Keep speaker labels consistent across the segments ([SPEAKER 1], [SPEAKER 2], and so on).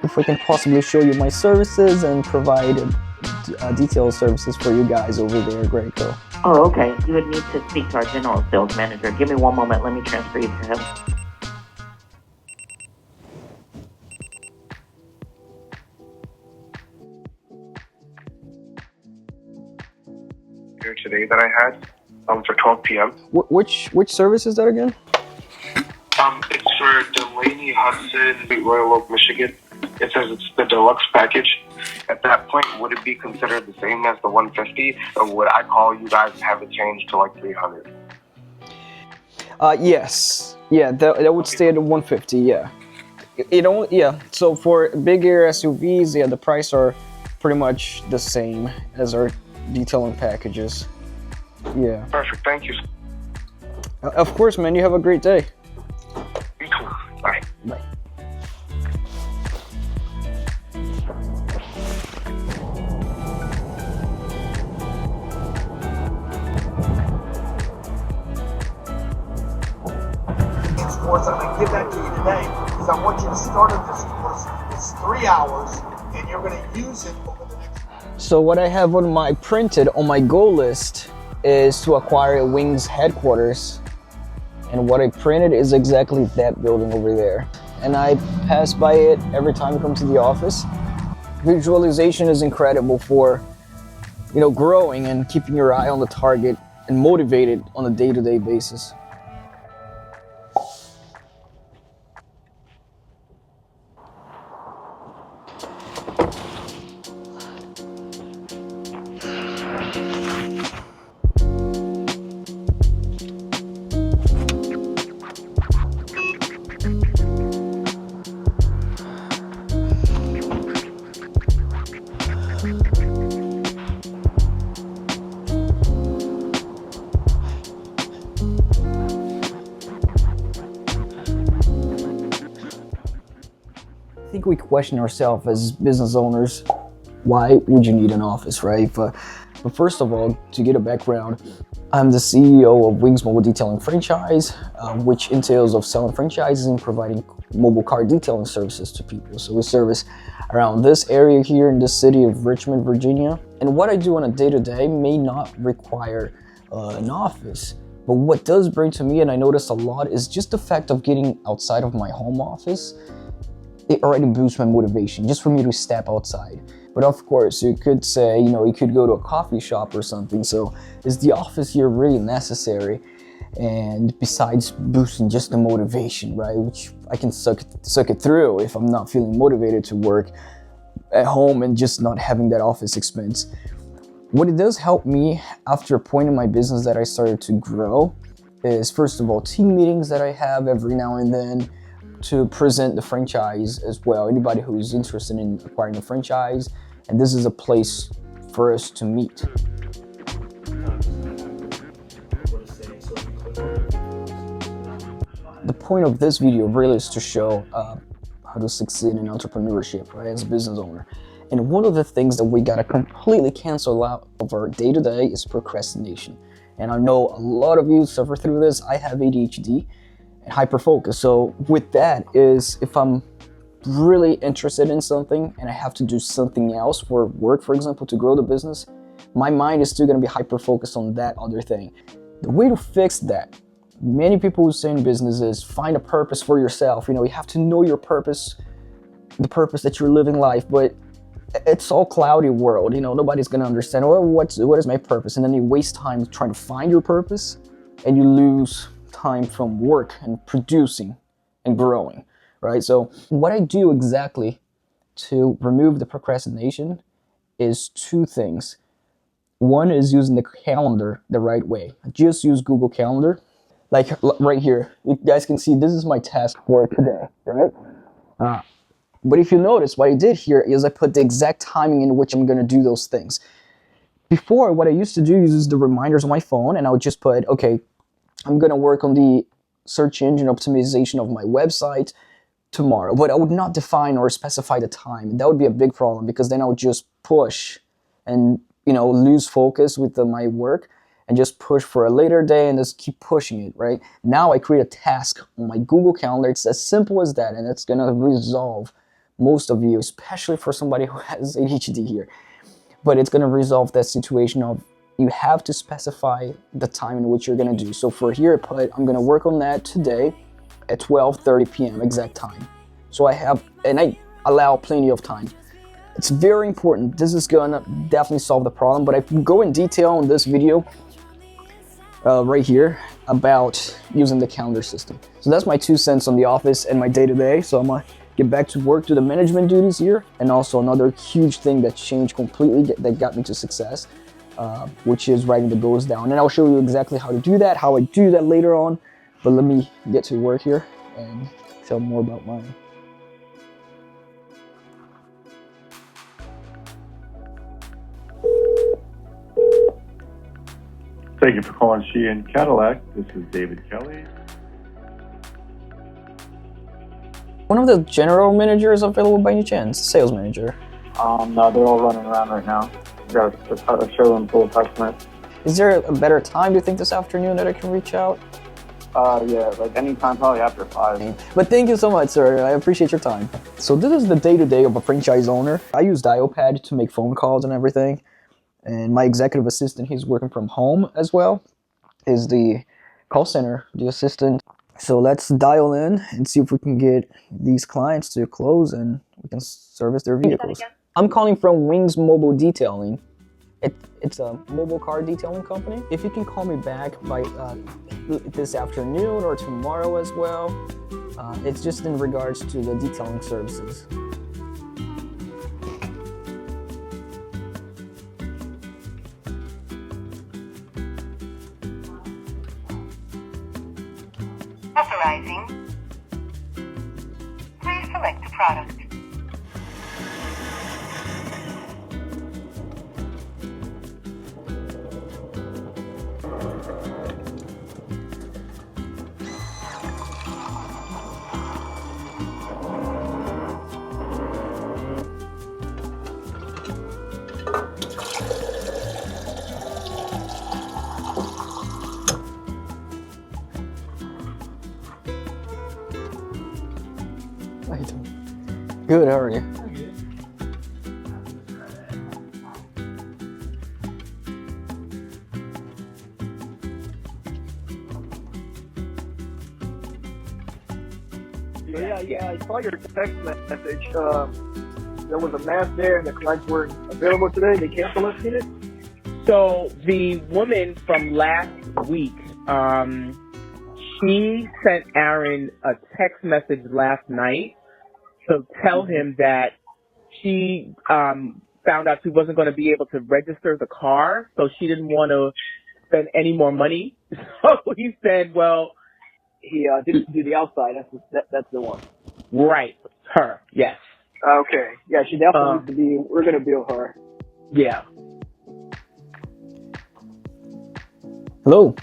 [SPEAKER 1] if we can possibly show you my services and provide detailed services for you guys over there, Greco.
[SPEAKER 2] Oh, okay. You would need to speak to our general sales manager. Give me one moment. Let me transfer you to him.
[SPEAKER 3] Here today that I had for 12 p.m.
[SPEAKER 1] Which service is that again?
[SPEAKER 3] It's for Delaney Hudson, Royal Oak, Michigan. It says it's the deluxe package. At that point, would it be considered the same as the 150, or would I call you guys and have it changed to like 300?
[SPEAKER 1] Yes. Yeah, that would stay at the 150. Yeah. Yeah. So for bigger SUVs, yeah, the price are pretty much the same as our detailing packages. Yeah.
[SPEAKER 3] Perfect. Thank you.
[SPEAKER 1] Of course, man. You have a great day.
[SPEAKER 3] You too. Bye.
[SPEAKER 1] Bye.
[SPEAKER 4] Course, I'm going to give that to you today because I want you to start at this course. It's 3 hours and you're going to use it over the next.
[SPEAKER 1] So what I have on my printed on my goal list is to acquire Wings headquarters, and what I printed is exactly that building over there, and I pass by it every time I come to the office. Visualization is incredible for, growing and keeping your eye on the target and motivated on a day-to-day basis. I think we question ourselves as business owners, why would you need an office, right? But first of all, to get a background, I'm the CEO of Wings Mobile Detailing Franchise, which entails of selling franchises and providing mobile car detailing services to people. So we service around this area here in the city of Richmond, Virginia. And what I do on a day-to-day may not require an office. But what does bring to me, and I notice a lot, is just the fact of getting outside of my home office. It already boosts my motivation just for me to step outside. But of course, you could say, you could go to a coffee shop or something. So is the office here really necessary? And besides boosting just the motivation, right? Which I can suck it through if I'm not feeling motivated to work at home and just not having that office expense. What it does help me after a point in my business that I started to grow is, first of all, team meetings that I have every now and then to present the franchise as well. Anybody who's interested in acquiring a franchise, and this is a place for us to meet. The point of this video really is to show how to succeed in entrepreneurship, right, as a business owner. And one of the things that we gotta completely cancel out of our day-to-day is procrastination. And I know a lot of you suffer through this. I have ADHD. And hyperfocus. So with that is, if I'm really interested in something and I have to do something else for work, for example, to grow the business, my mind is still going to be hyper-focused on that other thing. The way to fix that, many people who say in business, is find a purpose for yourself. You have to know your purpose, the purpose that you're living life, but it's all cloudy world. Nobody's going to understand, well, what is my purpose? And then you waste time trying to find your purpose and you lose time from work and producing and growing, right? So what I do exactly to remove the procrastination is two things. One is using the calendar the right way. I just use Google Calendar. Like right here, you guys can see this is my task for today, right? But if you notice, what I did here is I put the exact timing in which I'm going to do those things. Before, what I used to do is use the reminders on my phone, and I would just put, okay, I'm going to work on the search engine optimization of my website tomorrow, but I would not define or specify the time. That would be a big problem, because then I would just push and, lose focus with my work and just push for a later day and just keep pushing it, right? Now I create a task on my Google Calendar. It's as simple as that, and it's going to resolve most of you, especially for somebody who has ADHD here. But it's going to resolve that situation of you have to specify the time in which you're going to do. So for here, I'm going to work on that today at 12:30 p.m. exact time. So I allow plenty of time. It's very important. This is going to definitely solve the problem, but I go in detail in this video right here about using the calendar system. So that's my 2 cents on the office and my day-to-day. So I'm going to get back to work, to the management duties here, and also another huge thing that changed completely, that got me to success, which is writing the goals down. And I'll show you exactly how to do that, how I do that later on. But let me get to work here and tell more about mine.
[SPEAKER 5] Thank you for calling Sheehan Cadillac. This is David Kelly.
[SPEAKER 1] One of the general managers available by any chance? Sales manager.
[SPEAKER 6] No, they're all running around right now. We got a showroom full of customers.
[SPEAKER 1] Is there a better time, do you think, this afternoon that I can reach out?
[SPEAKER 6] Yeah, like anytime, probably after 5.
[SPEAKER 1] But thank you so much, sir. I appreciate your time. So this is the day-to-day of a franchise owner. I use Dialpad to make phone calls and everything. And my executive assistant, he's working from home as well, is the call center, the assistant. So let's dial in and see if we can get these clients to close and we can service their vehicles. I'm calling from Wings Mobile Detailing. It's a mobile car detailing company. If you can call me back by this afternoon or tomorrow as well, it's just in regards to the detailing services.
[SPEAKER 7] Authorizing. Please select the product.
[SPEAKER 1] How you doing? Good, how are you?
[SPEAKER 4] Yeah, I saw your text message. There was a mass there and the clients weren't available today. They canceled last minute.
[SPEAKER 8] So the woman from last week, she sent Aaron a text message last night to tell him that she found out she wasn't going to be able to register the car, so she didn't want to spend any more money. So he said, well...
[SPEAKER 4] He didn't do the outside. That's the one.
[SPEAKER 8] Right. Her. Yes.
[SPEAKER 4] Okay. Yeah, she definitely needs to be... We're going to bill her.
[SPEAKER 8] Yeah.
[SPEAKER 1] Hello.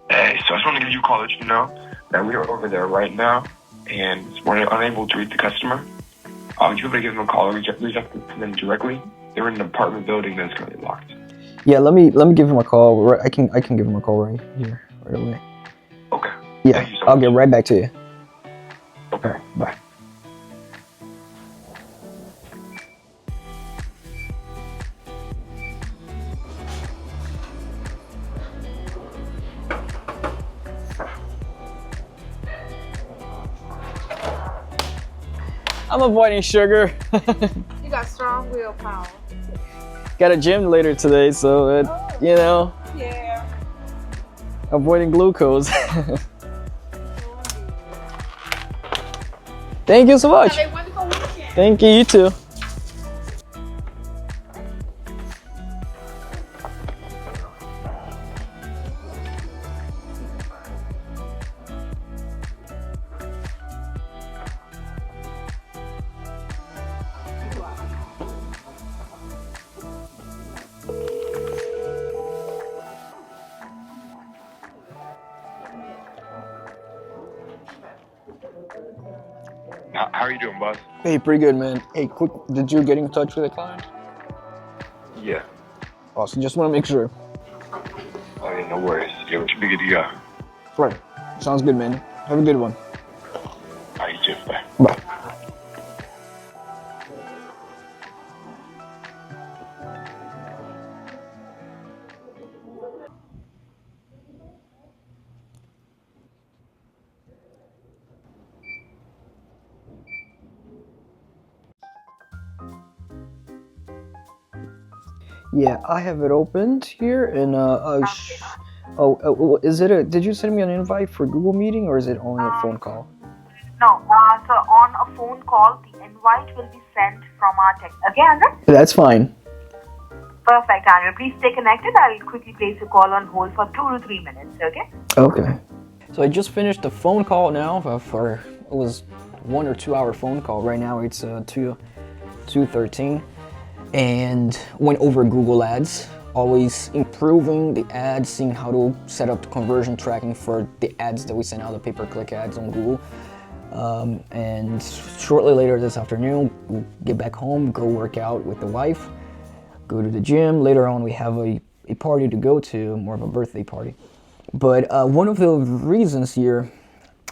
[SPEAKER 3] Hey, so I just want to give you a call, let you know that we are over there right now, and we're unable to reach the customer. Would you be able to give them a call or reach out to them directly? They're in an apartment building that's currently locked.
[SPEAKER 1] Yeah, let me give him a call. I can give him a call right here, right away.
[SPEAKER 3] Okay.
[SPEAKER 1] Yeah,
[SPEAKER 3] Thank you so
[SPEAKER 1] I'll
[SPEAKER 3] much.
[SPEAKER 1] get right back to you.
[SPEAKER 3] Okay.
[SPEAKER 1] All right, bye. I'm avoiding sugar.
[SPEAKER 9] You got strong willpower.
[SPEAKER 1] Got a gym later today, so you know,
[SPEAKER 9] Yeah.
[SPEAKER 1] avoiding glucose. Thank you so much.
[SPEAKER 9] Have a wonderful weekend.
[SPEAKER 1] Thank you, you too.
[SPEAKER 3] How are you doing, boss?
[SPEAKER 1] Hey, pretty good, man. Hey, quick, did you get in touch with the client?
[SPEAKER 3] Yeah.
[SPEAKER 1] Awesome, just want to make sure.
[SPEAKER 3] Oh, yeah, no worries. Yeah, what you be good to go?
[SPEAKER 1] Right. Sounds good, man. Have a good one.
[SPEAKER 3] All right, you too. Bye.
[SPEAKER 1] Yeah, I have it opened here, and is it a? Did you send me an invite for Google Meeting, or is it only a phone call?
[SPEAKER 7] No, so on a phone call, the invite will be sent from our tech. Okay, Andrew?
[SPEAKER 1] That's fine.
[SPEAKER 7] Perfect, Andrew. Please stay connected. I'll quickly place your call on hold for 2 to 3 minutes, okay?
[SPEAKER 1] Okay. So I just finished the phone call now for it was 1 or 2 hour phone call. Right now it's 2:13, and went over Google Ads. Always improving the ads, seeing how to set up the conversion tracking for the ads that we send out, the pay-per-click ads on Google. And shortly later this afternoon, we'll get back home, go work out with the wife, go to the gym. Later on, we have a party to go to, more of a birthday party. But one of the reasons here,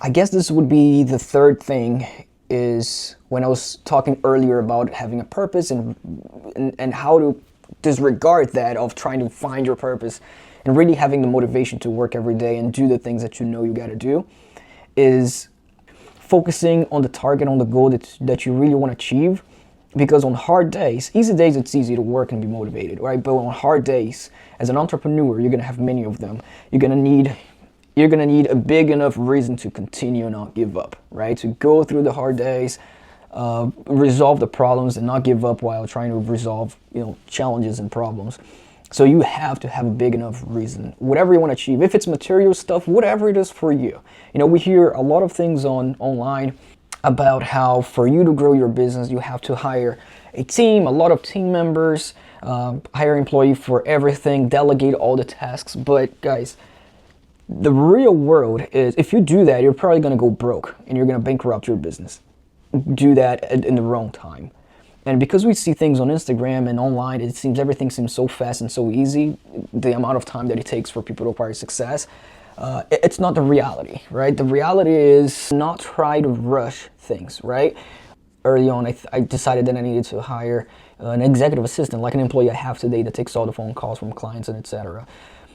[SPEAKER 1] I guess this would be the third thing, is when I was talking earlier about having a purpose and how to disregard that of trying to find your purpose and really having the motivation to work every day and do the things that you know you got to do, is focusing on the target, on the goal that you really want to achieve. Because on hard days, easy days, it's easy to work and be motivated, right? But on hard days, as an entrepreneur, you're gonna have many of them. You're gonna need a big enough reason to continue and not give up, right? To go through the hard days, resolve the problems, and not give up while trying to resolve, challenges and problems. So you have to have a big enough reason, whatever you want to achieve. If it's material stuff, whatever it is for you. We hear a lot of things online about how for you to grow your business, you have to hire a team, a lot of team members, hire employee for everything, delegate all the tasks. But guys, the real world is, if you do that, you're probably going to go broke and you're going to bankrupt your business. Do that in the wrong time. And because we see things on Instagram and online, everything seems so fast and so easy, the amount of time that it takes for people to acquire success, it's not the reality, right? The reality is not try to rush things, right? Early on, I decided that I needed to hire an executive assistant, like an employee I have today that takes all the phone calls from clients and etc.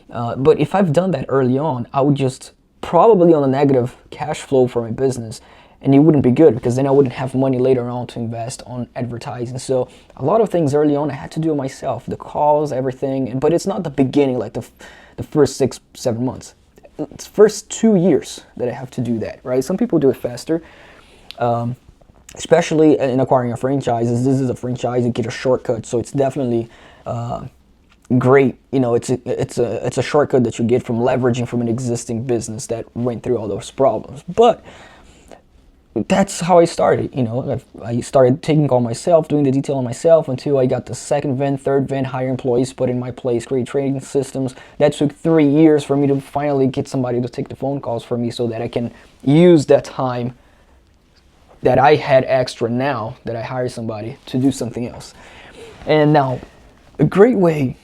[SPEAKER 1] But if I've done that early on, I would just probably on a negative cash flow for my business, and it wouldn't be good because then I wouldn't have money later on to invest on advertising. So a lot of things early on I had to do it myself, the calls, everything. But it's not the beginning, like the first 6-7 months. It's first 2 years that I have to do that, right? Some people do it faster, especially in acquiring a franchise. This is a franchise, you get a shortcut, so it's definitely great. It's a shortcut that you get from leveraging from an existing business that went through all those problems. But that's how I started. I started taking all myself, doing the detailing myself until I got the second van, third van, hire employees, put in my place, create training systems. That took 3 years for me to finally get somebody to take the phone calls for me so that I can use that time that I had extra now that I hired somebody to do something else. And now, a great way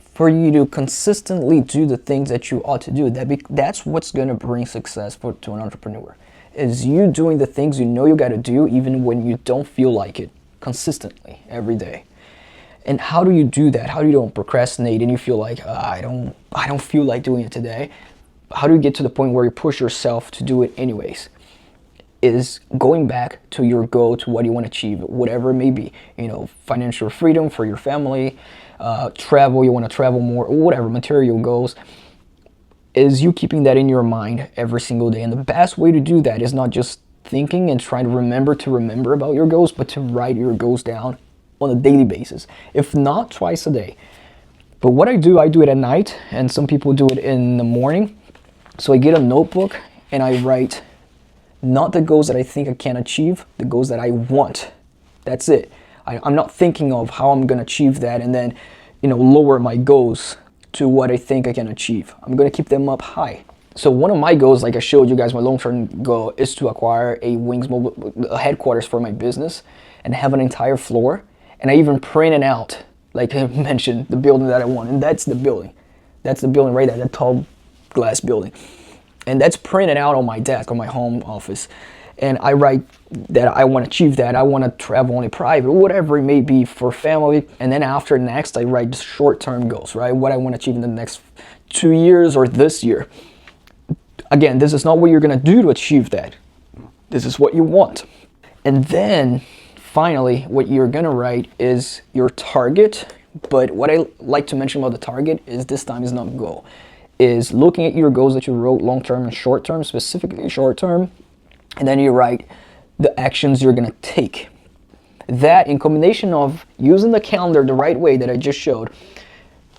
[SPEAKER 1] for you to consistently do the things that you ought to do, that's what's going to bring success to an entrepreneur. Is you doing the things you know you got to do even when you don't feel like it, consistently every day. And how do you do that? How do you don't procrastinate and you feel like I don't feel like doing it today? How do you get to the point where you push yourself to do it anyways? Is going back to your goal, to what you want to achieve, whatever it may be. Financial freedom for your family, travel, you want to travel more, whatever, material goals. Is you keeping that in your mind every single day. And the best way to do that is not just thinking and trying to remember about your goals, but to write your goals down on a daily basis, if not twice a day. But what I do it at night, and some people do it in the morning. So I get a notebook and I write not the goals that I think I can achieve, the goals that I want. That's it. I'm not thinking of how I'm going to achieve that and then, lower my goals to what I think I can achieve. I'm going to keep them up high. So one of my goals, like I showed you guys, my long-term goal is to acquire a headquarters for my business and have an entire floor. And I even printed out, like I mentioned, the building that I want. And that's the building. That's the building right there, that tall glass building. And that's printed out on my desk, on my home office. And I write that I want to achieve that. I want to travel only private, whatever it may be for family. And then after next, I write short-term goals, right? What I want to achieve in the next 2 years or this year. Again, this is not what you're going to do to achieve that. This is what you want. And then finally, what you're going to write is your target, But what I like to mention about the target is this time is not goal. Is looking at your goals that you wrote long-term and short-term, specifically short-term, and then you write the actions you're gonna take. That in combination of using the calendar the right way that I just showed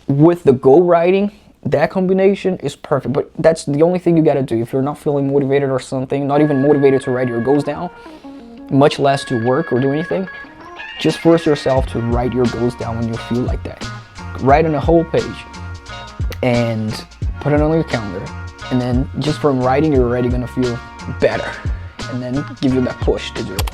[SPEAKER 1] with the goal writing, that combination is perfect. But that's the only thing you gotta do. If you're not feeling motivated or something, not even motivated to write your goals down, much less to work or do anything, just force yourself to write your goals down when you feel like that. Write on a whole page and put it on your calendar. And then just from writing, you're already gonna feel better. And then give you that push to do it.